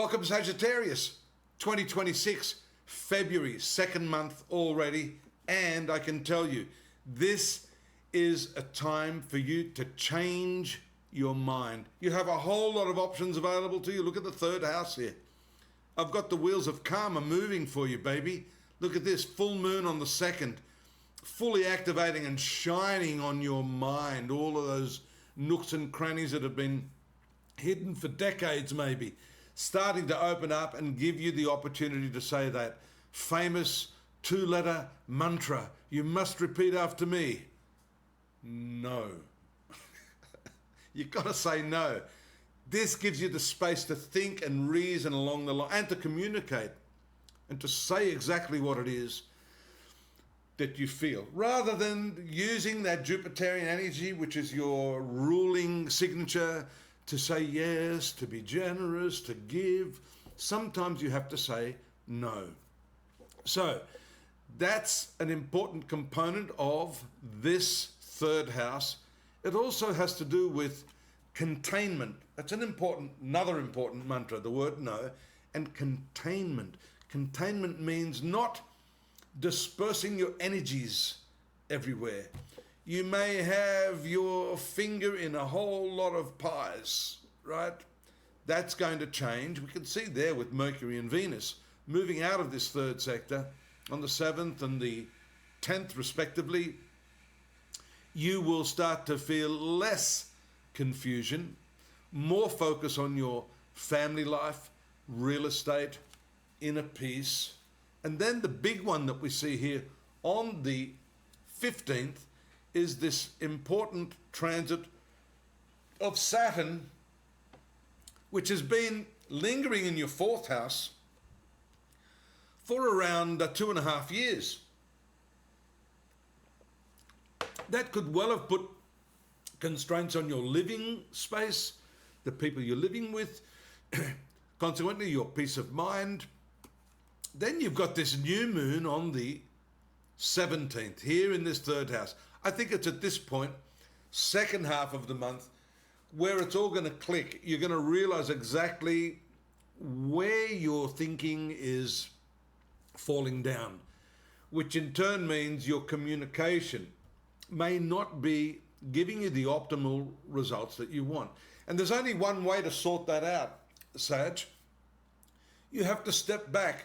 Welcome Sagittarius, 2026, February, second month already. And I can tell you, this is a time for you to change your mind. You have a whole lot of options available to you. Look at the third house here. I've got the wheels of karma moving for you, baby. Look at this, full moon on the 2nd, fully activating and shining on your mind. All of those nooks and crannies that have been hidden for decades maybe, starting to open up and give you the opportunity to say that famous 2-letter mantra. You must repeat after me. No. You've got to say no. This gives you the space to think and reason along the line and to communicate and to say exactly what it is that you feel, rather than using that Jupiterian energy, which is your ruling signature, to say yes, to be generous, to give. Sometimes you have to say no. So that's an important component of this third house. It also has to do with containment. That's another important mantra, the word no, and containment. Containment means not dispersing your energies everywhere. You may have your finger in a whole lot of pies, right? That's going to change. We can see there with Mercury and Venus moving out of this third sector on the 7th and the 10th respectively. You will start to feel less confusion, more focus on your family life, real estate, inner peace. And then the big one that we see here on the 15th is this important transit of Saturn, which has been lingering in your fourth house for around 2.5 years. That could well have put constraints on your living space, the people you're living with, consequently your peace of mind. Then you've got this new moon on the 17th here in this third house. I think it's at this point, second half of the month, where it's all going to click. You're going to realize exactly where your thinking is falling down, which in turn means your communication may not be giving you the optimal results that you want. And there's only one way to sort that out, Sag. You have to step back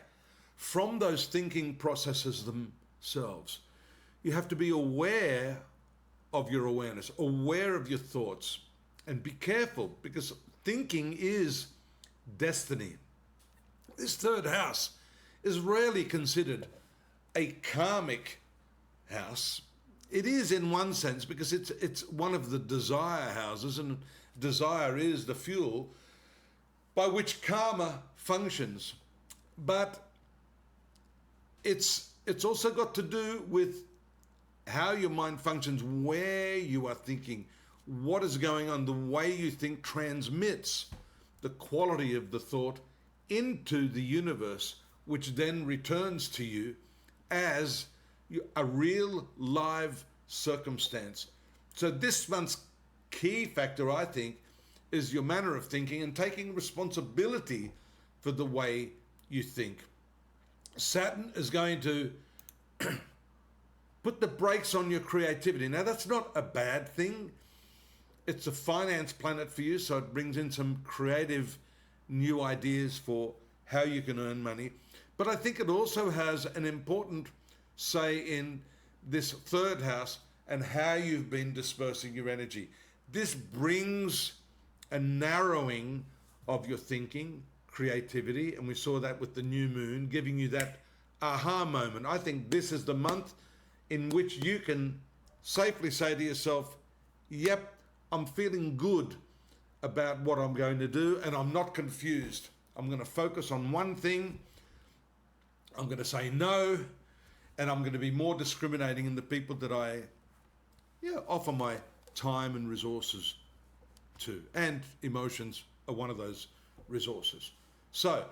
from those thinking processes themselves. You have to be aware of your awareness, aware of your thoughts, and be careful, because thinking is destiny. This third house is rarely considered a karmic house. It is in one sense because it's one of the desire houses, and desire is the fuel by which karma functions. But it's also got to do with how your mind functions, where you are thinking, what is going on. The way you think transmits the quality of the thought into the universe, which then returns to you as a real live circumstance. So this month's key factor, I think, is your manner of thinking and taking responsibility for the way you think. Saturn is going to put the brakes on your creativity. Now, that's not a bad thing. It's a finance planet for you, so it brings in some creative new ideas for how you can earn money. But I think it also has an important say in this third house and how you've been dispersing your energy. This brings a narrowing of your thinking, creativity, and we saw that with the new moon, giving you that aha moment. I think this is the month in which you can safely say to yourself, yep, I'm feeling good about what I'm going to do, and I'm not confused. I'm going to focus on one thing. I'm going to say no, and I'm going to be more discriminating in the people that I offer my time and resources to. And emotions are one of those resources. So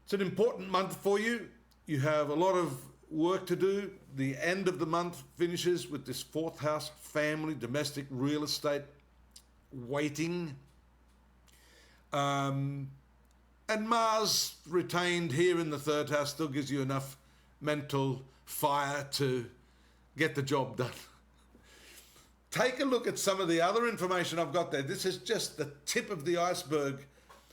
it's an important month for you. You have a lot of work to do. The end of the month finishes with this fourth house, family, domestic, real estate, waiting. And Mars retained here in the third house still gives you enough mental fire to get the job done. Take a look at some of the other information I've got there. This is just the tip of the iceberg,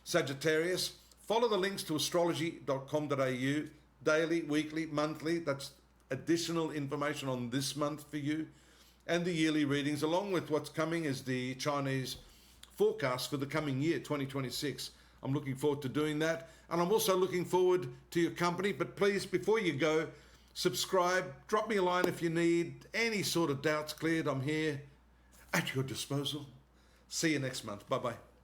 Sagittarius. Follow the links to astrology.com.au, daily, weekly, monthly. That's additional information on this month for you. And the yearly readings, along with what's coming is the Chinese forecast for the coming year, 2026. I'm looking forward to doing that. And I'm also looking forward to your company. But please, before you go, subscribe, drop me a line if you need any sort of doubts cleared. I'm here at your disposal. See you next month. Bye-bye.